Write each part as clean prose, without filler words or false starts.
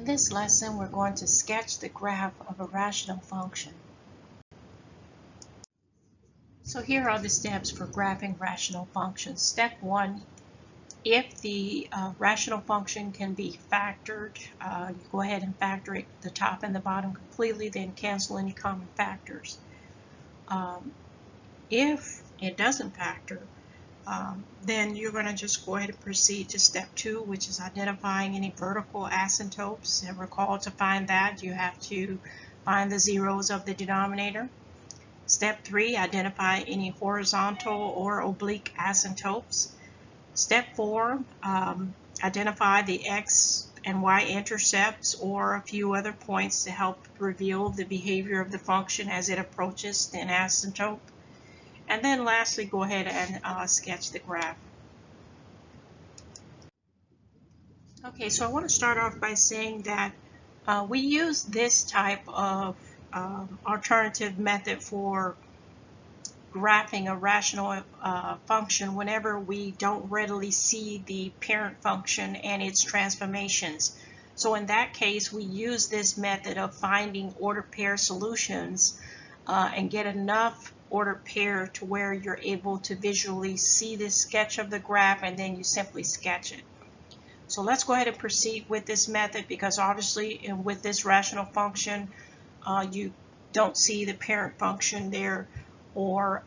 In this lesson, we're going to sketch the graph of a rational function. So here are the steps for graphing rational functions. Step 1, if the rational function can be factored, you go ahead and factor it, the top and the bottom completely, then cancel any common factors. If it doesn't factor, then you're going to just go ahead and proceed to step 2, which is identifying any vertical asymptotes. And recall, to find that, you have to find the zeros of the denominator. Step 3, identify any horizontal or oblique asymptotes. Step 4, identify the x and y intercepts or a few other points to help reveal the behavior of the function as it approaches an asymptote. And then lastly, go ahead and sketch the graph. Okay, so I want to start off by saying that we use this type of alternative method for graphing a rational function whenever we don't readily see the parent function and its transformations. So in that case, we use this method of finding ordered pair solutions and get enough ordered pair to where you're able to visually see this sketch of the graph, and then you simply sketch it. So let's go ahead and proceed with this method, because obviously with this rational function you don't see the parent function there or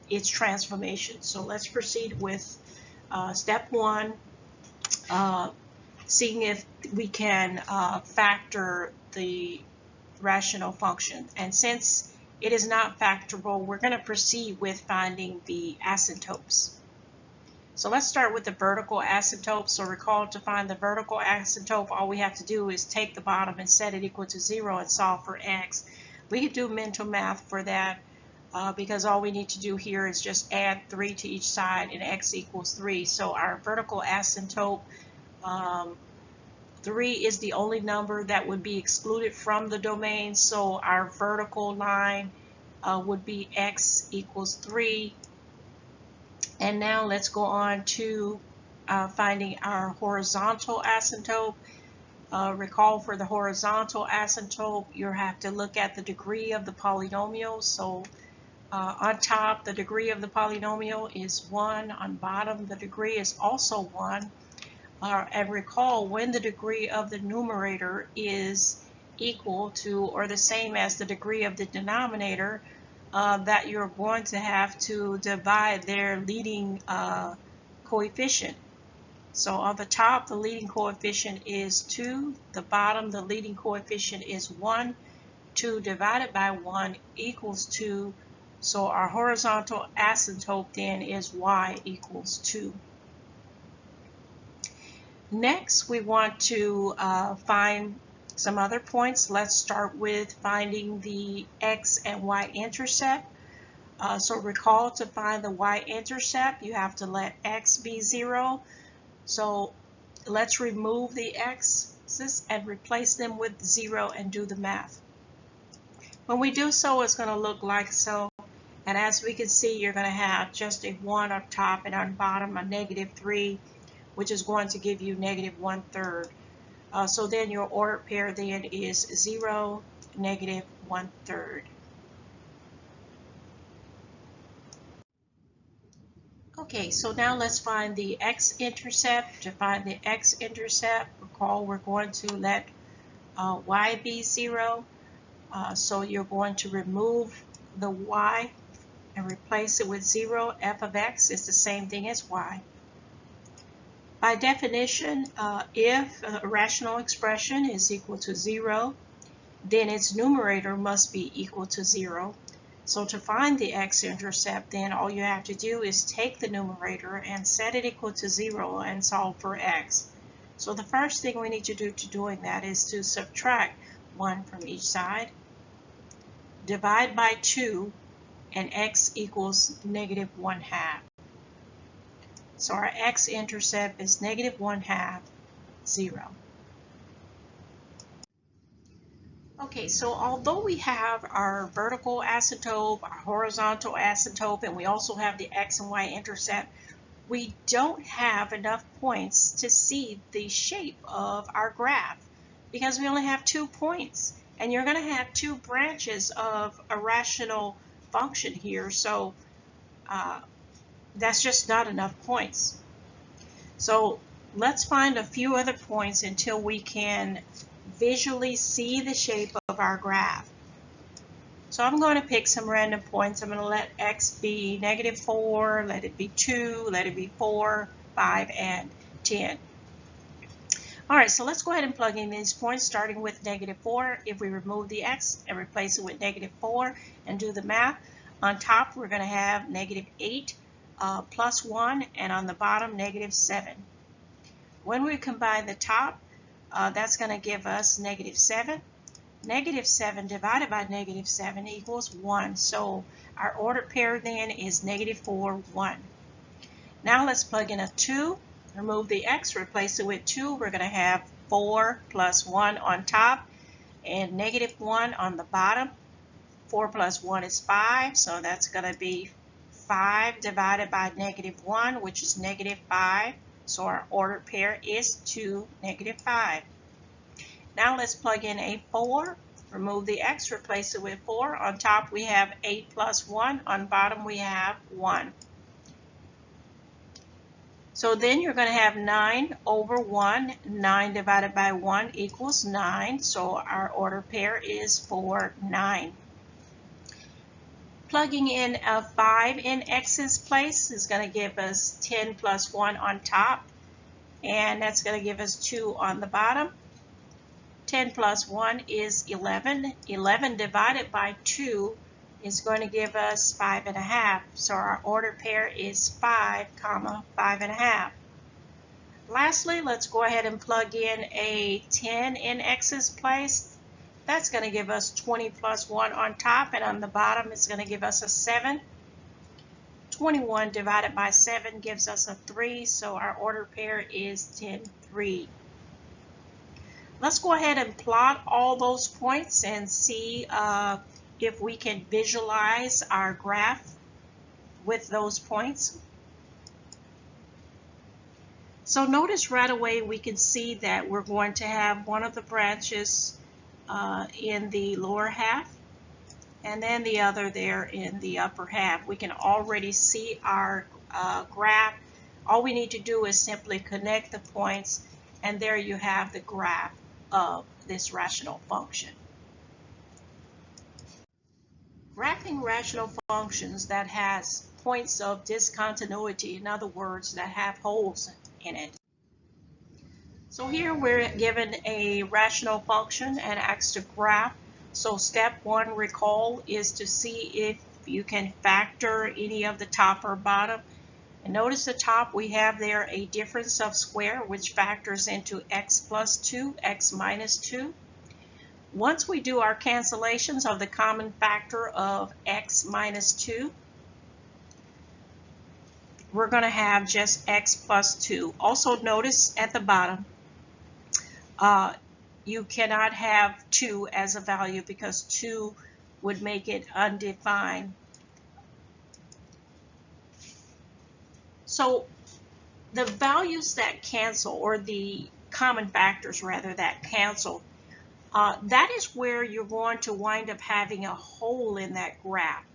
its transformation. So let's proceed with step 1, seeing if we can factor the rational function. And since it is not factorable, we're going to proceed with finding the asymptotes. So let's start with the vertical asymptote. So recall, to find the vertical asymptote, all we have to do is take the bottom and set it equal to 0 and solve for x. We can do mental math for that because all we need to do here is just add 3 to each side and x equals 3. So our vertical asymptote, 3 is the only number that would be excluded from the domain. So our vertical line would be x equals 3. And now let's go on to finding our horizontal asymptote. Recall, for the horizontal asymptote, you have to look at the degree of the polynomial. So on top, the degree of the polynomial is 1. On bottom, the degree is also 1. And recall, when the degree of the numerator is equal to or the same as the degree of the denominator, that you're going to have to divide their leading coefficient. So on the top, the leading coefficient is 2. The bottom, the leading coefficient is 1. 2 divided by 1 equals 2. So our horizontal asymptote then is y equals 2. Next, we want to find some other points. Let's start with finding the x and y intercept. So recall, to find the y-intercept, you have to let x be 0. So let's remove the x's and replace them with 0 and do the math. When we do so, it's going to look like so. And as we can see, you're going to have just a 1 up top and on bottom a -3, which is going to give you -1/3. So then your ordered pair then is 0, -1/3. Okay, so now let's find the x-intercept. To find the x-intercept, recall, we're going to let y be 0. So you're going to remove the y and replace it with 0. F of x is the same thing as y. By definition, if a rational expression is equal to 0, then its numerator must be equal to 0. So to find the x-intercept, then all you have to do is take the numerator and set it equal to 0 and solve for x. So the first thing we need to do to doing that is to subtract 1 from each side, divide by 2, and x equals -1/2. So our x-intercept is -1/2, 0. Okay, so although we have our vertical asymptote, our horizontal asymptote, and we also have the x and y intercept, we don't have enough points to see the shape of our graph. because we only have 2 points, and you're going to have 2 branches of a rational function here, so that's just not enough points. So let's find a few other points until we can visually see the shape of our graph. So I'm going to pick some random points. I'm going to let x be -4, let it be 2, let it be 4, 5, and 10. All right, so let's go ahead and plug in these points, starting with -4. If we remove the x and replace it with -4 and do the math, on top we're going to have -8 plus 1, and on the bottom -7. When we combine the top, that's going to give us -7. -7 divided by -7 equals 1. So our ordered pair then is -4, 1. Now let's plug in a 2. Remove the x, replace it with 2. We're going to have 4 plus 1 on top and -1 on the bottom. 4 plus 1 is 5, so that's going to be 5 divided by -1, which is -5. So our ordered pair is 2, -5. Now let's plug in a 4. Remove the x, replace it with 4. On top we have 8 plus 1. On bottom we have 1. So then you're going to have 9 over 1. 9 divided by 1 equals 9. So our ordered pair is 4, 9. Plugging in a 5 in x's place is going to give us 10 plus 1 on top. And that's going to give us 2 on the bottom. 10 plus 1 is 11. 11 divided by 2 is going to give us 5.5. So our ordered pair is 5, 5.5. Lastly, let's go ahead and plug in a 10 in x's place. That's going to give us 20 plus 1 on top, and on the bottom it's going to give us a 7. 21 divided by 7 gives us a 3, so our ordered pair is 10, 3. Let's go ahead and plot all those points and see if we can visualize our graph with those points. So notice right away we can see that we're going to have one of the branches in the lower half and then the other there in the upper half. We can already see our graph. All we need to do is simply connect the points, and there you have the graph of this rational function. Graphing rational functions that has points of discontinuity, in other words, that have holes in it. So here we're given a rational function and asked to graph. So step 1, recall, is to see if you can factor any of the top or bottom. And notice the top, we have there a difference of square, which factors into x plus 2, x minus 2. Once we do our cancellations of the common factor of x minus 2, we're going to have just x plus 2. Also notice at the bottom, you cannot have 2 as a value because 2 would make it undefined. So the values that cancel, or the common factors rather that cancel, that is where you're going to wind up having a hole in that graph.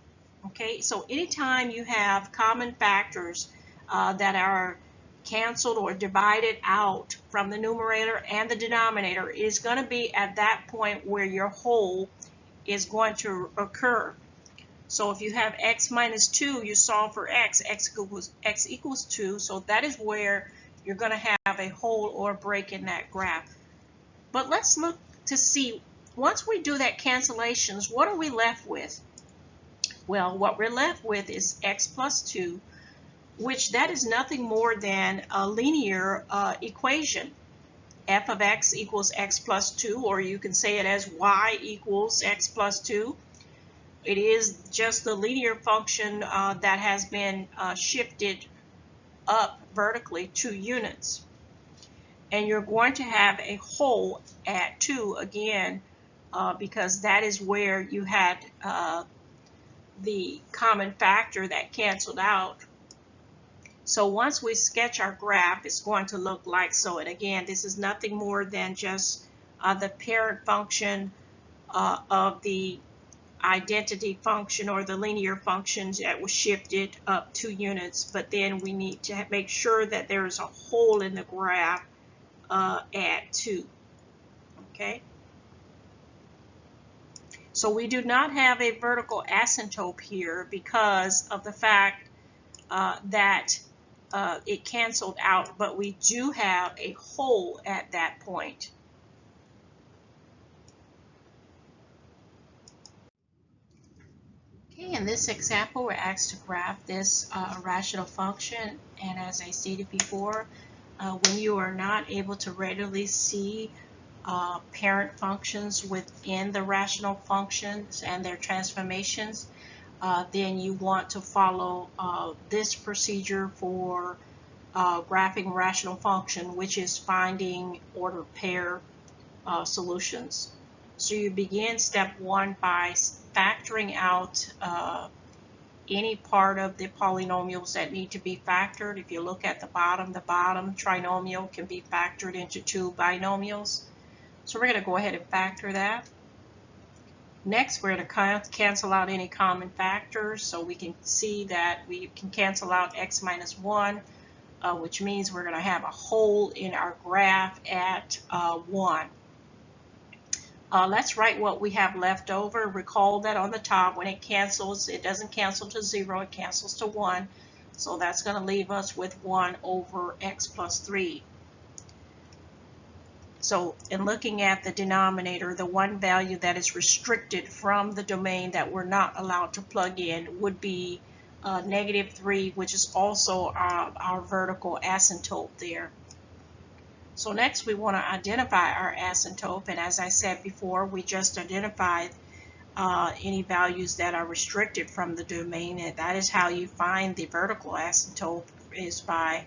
Okay, so anytime you have common factors that are canceled or divided out from the numerator and the denominator, is going to be at that point where your hole is going to occur. So if you have x minus 2, you solve for x equals 2, so that is where you're going to have a hole or break in that graph. But let's look to see, once we do that cancellations, what are we left with? Well, what we're left with is x plus 2, which that is nothing more than a linear equation. F of x equals x plus 2, or you can say it as y equals x plus 2. It is just the linear function that has been shifted up vertically 2 units. And you're going to have a hole at 2 again because that is where you had the common factor that canceled out. So once we sketch our graph, it's going to look like so. And again, this is nothing more than just the parent function of the identity function or the linear functions that was shifted up 2 units, but then we need to make sure that there's a hole in the graph at 2. Okay, so we do not have a vertical asymptote here because of the fact that it canceled out, but we do have a hole at that point. Okay, in this example, we're asked to graph this rational function, and as I stated before, when you are not able to readily see parent functions within the rational functions and their transformations, then you want to follow this procedure for graphing rational function, which is finding ordered pair solutions. So you begin step 1 by factoring out any part of the polynomials that need to be factored. If you look at the bottom trinomial can be factored into 2 binomials. So we're going to go ahead and factor that. Next, we're going to cancel out any common factors. So we can see that we can cancel out x minus 1, which means we're going to have a hole in our graph at 1. Let's write what we have left over. Recall that on the top, when it cancels, it doesn't cancel to 0, it cancels to 1. So that's going to leave us with 1 over x plus 3. So in looking at the denominator, the one value that is restricted from the domain that we're not allowed to plug in would be -3, which is also our vertical asymptote there. So next we want to identify our asymptote, and as I said before, we just identified any values that are restricted from the domain, and that is how you find the vertical asymptote, is by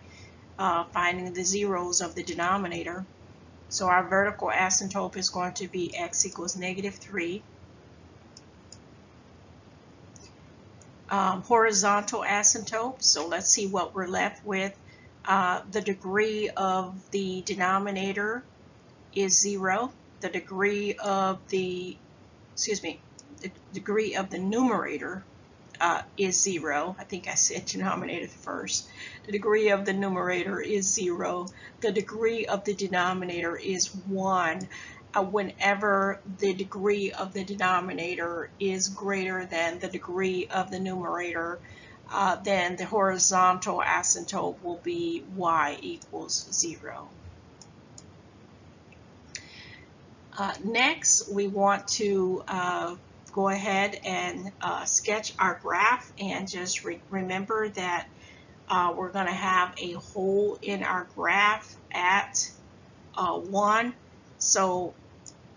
finding the zeros of the denominator. So our vertical asymptote is going to be x equals -3. Horizontal asymptote, so let's see what we're left with. The degree of the denominator is 0. The degree of the, the degree of the numerator is 0. I think I said denominator first. The degree of the numerator is 0. The degree of the denominator is 1. Whenever the degree of the denominator is greater than the degree of the numerator, then the horizontal asymptote will be y equals 0. Next, we want to go ahead and sketch our graph, and just remember that we're going to have a hole in our graph at 1. So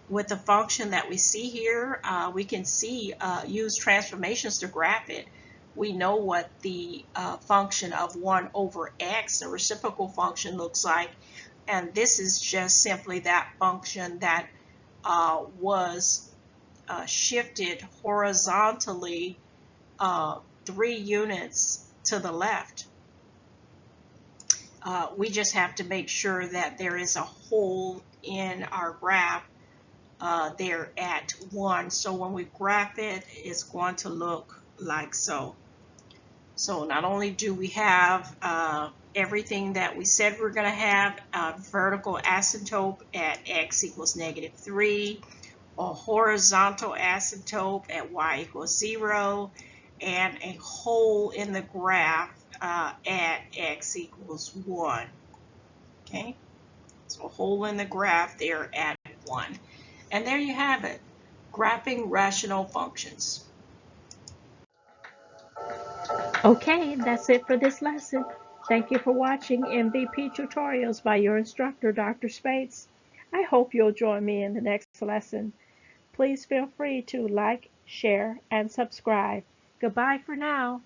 with the function that we see here, we can see use transformations to graph it. We know what the function of 1 over x, the reciprocal function, looks like, and this is just simply that function that was shifted horizontally 3 units to the left. We just have to make sure that there is a hole in our graph there at 1. So when we graph it, it's going to look like so. So not only do we have everything that we said we're going to have, vertical asymptote at x equals -3, a horizontal asymptote at y equals 0, and a hole in the graph at x equals 1. Okay, so a hole in the graph there at 1. And there you have it, graphing rational functions. Okay, that's it for this lesson. Thank you for watching MVP Tutorials by your instructor, Dr. Speights. I hope you'll join me in the next lesson. Please feel free to like, share, and subscribe. Goodbye for now.